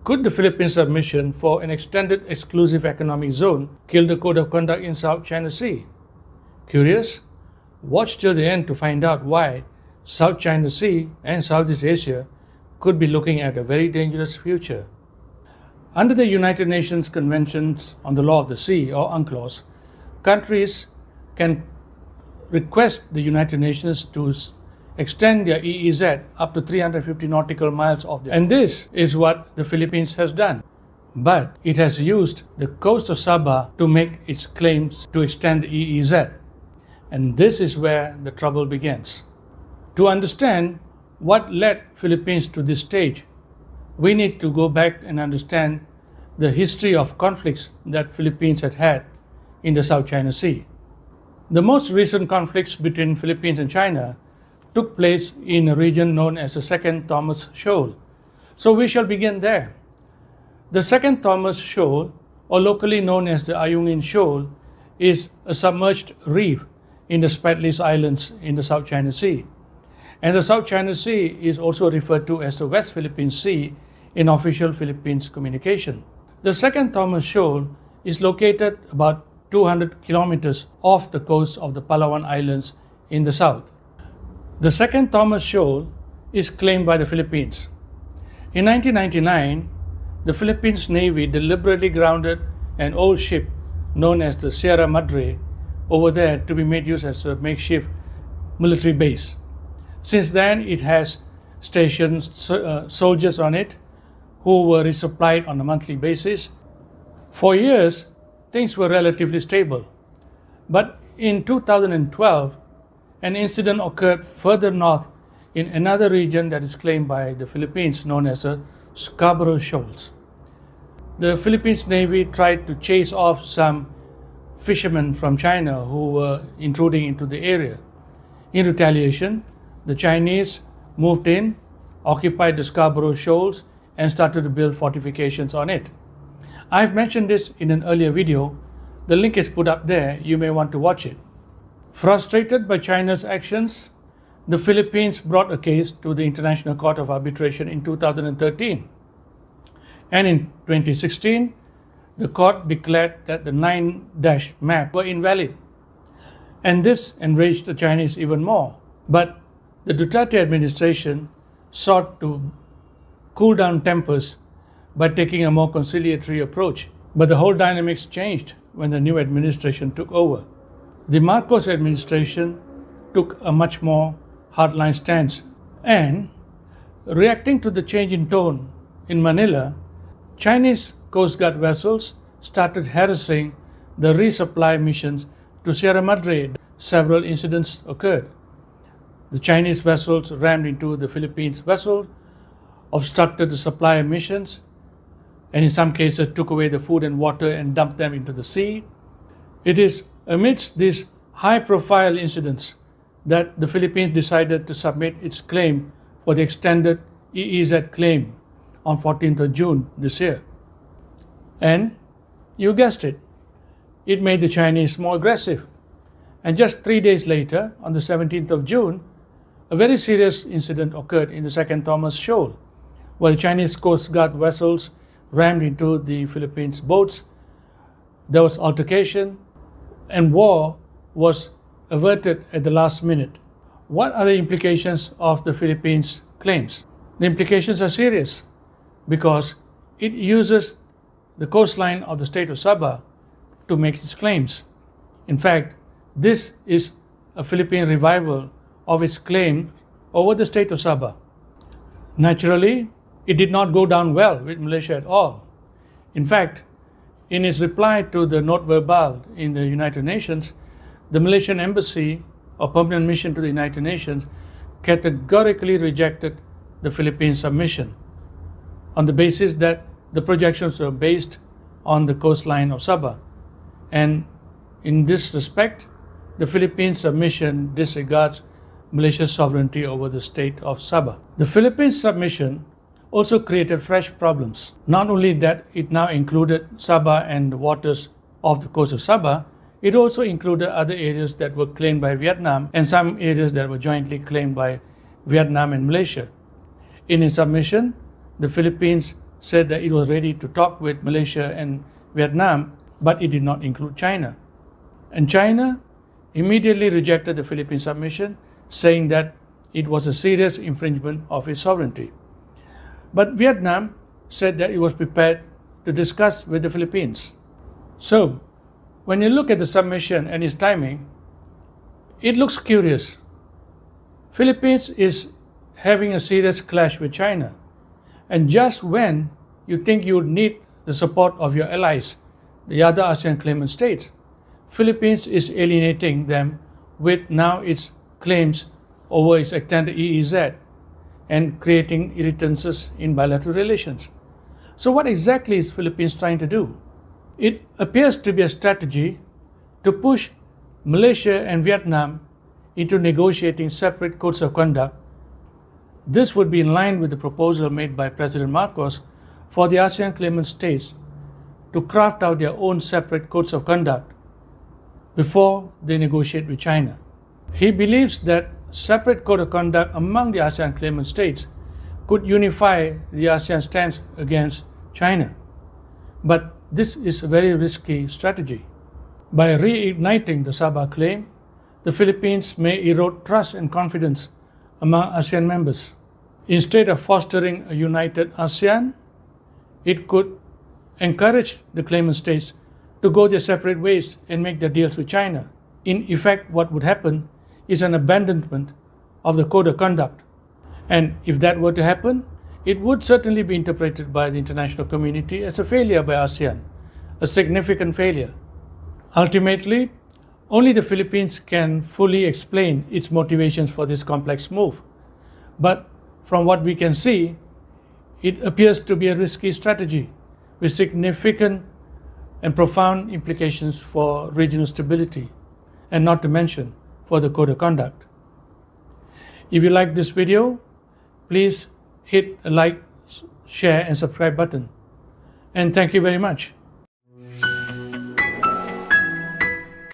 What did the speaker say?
Could the Philippines submission for an extended exclusive economic zone kill the code of conduct in South China Sea? Curious? Watch till the end to find out why South China Sea and Southeast Asia could be looking at a very dangerous future. Under the United Nations Conventions on the Law of the Sea, or UNCLOS, countries can request the United Nations to extend their EEZ up to 350 nautical miles off and this is what the Philippines has done. But it has used the coast of Sabah to make its claims to extend the EEZ. And this is where the trouble begins. To understand what led Philippines to this stage, we need to go back and understand the history of conflicts that Philippines had in the South China Sea. The most recent conflicts between Philippines and China took place in a region known as the Second Thomas Shoal. So we shall begin there. The Second Thomas Shoal, or locally known as the Ayungin Shoal, is a submerged reef in the Spratleys Islands in the South China Sea. And the South China Sea is also referred to as the West Philippine Sea in official Philippines communication. The Second Thomas Shoal is located about 200 kilometers off the coast of the Palawan Islands in the south. The Second Thomas Shoal is claimed by the Philippines. In 1999, the Philippines Navy deliberately grounded an old ship known as the Sierra Madre over there to be made use as a makeshift military base. Since then, it has stationed soldiers on it who were resupplied on a monthly basis. For years, things were relatively stable. But in 2012, an incident occurred further north in another region that is claimed by the Philippines known as the Scarborough Shoals. The Philippines Navy tried to chase off some fishermen from China who were intruding into the area. In retaliation, the Chinese moved in, occupied the Scarborough Shoals, and started to build fortifications on it. I've mentioned this in an earlier video. The link is put up there. You may want to watch it. Frustrated by China's actions, the Philippines brought a case to the International Court of Arbitration in 2013. And in 2016, the court declared that the 9-dash map were invalid. And this enraged the Chinese even more. But the Duterte administration sought to cool down tempers by taking a more conciliatory approach. But the whole dynamics changed when the new administration took over. The Marcos administration took a much more hardline stance, and reacting to the change in tone in Manila, Chinese Coast Guard vessels started harassing the resupply missions to Sierra Madre. Several incidents occurred. The Chinese vessels rammed into the Philippines vessel, obstructed the supply missions, and in some cases took away the food and water and dumped them into the sea. It is amidst these high-profile incidents that the Philippines decided to submit its claim for the extended EEZ claim on 14th of June this year. And you guessed it, it made the Chinese more aggressive. And just 3 days later, on the 17th of June, a very serious incident occurred in the Second Thomas Shoal, where the Chinese Coast Guard vessels rammed into the Philippines boats. There was altercation, and war was averted at the last minute. What are the implications of the Philippines' claims? The implications are serious because it uses the coastline of the state of Sabah to make its claims. In fact, this is a Philippine revival of its claim over the state of Sabah. Naturally, it did not go down well with Malaysia at all. In fact, in its reply to the note verbal in the United Nations, the Malaysian embassy or permanent mission to the United Nations categorically rejected the Philippines submission on the basis that the projections were based on the coastline of Sabah. And in this respect, the Philippines submission disregards Malaysia's sovereignty over the state of Sabah. The Philippines submission also created fresh problems. Not only that it now included Sabah and the waters off the coast of Sabah, it also included other areas that were claimed by Vietnam and some areas that were jointly claimed by Vietnam and Malaysia. In its submission, the Philippines said that it was ready to talk with Malaysia and Vietnam, but it did not include China. And China immediately rejected the Philippine submission, saying that it was a serious infringement of its sovereignty. But Vietnam said that it was prepared to discuss with the Philippines. So, when you look at the submission and its timing, it looks curious. Philippines is having a serious clash with China. And just when you think you would need the support of your allies, the other ASEAN claimant states, Philippines is alienating them with now its claims over its extended EEZ and creating irritances in bilateral relations. So what exactly is Philippines trying to do? It appears to be a strategy to push Malaysia and Vietnam into negotiating separate codes of conduct. This would be in line with the proposal made by President Marcos for the ASEAN claimant states to craft out their own separate codes of conduct before they negotiate with China. He believes that separate code of conduct among the ASEAN claimant states could unify the ASEAN stance against China. But this is a very risky strategy. By reigniting the Sabah claim, the Philippines may erode trust and confidence among ASEAN members. Instead of fostering a united ASEAN, it could encourage the claimant states to go their separate ways and make their deals with China. In effect, what would happen is an abandonment of the code of conduct. And if that were to happen, it would certainly be interpreted by the international community as a failure by ASEAN, a significant failure. Ultimately, only the Philippines can fully explain its motivations for this complex move. But from what we can see, it appears to be a risky strategy with significant and profound implications for regional stability, and not to mention for the code of conduct. If you like this video, please hit a like, share and subscribe button. And thank you very much.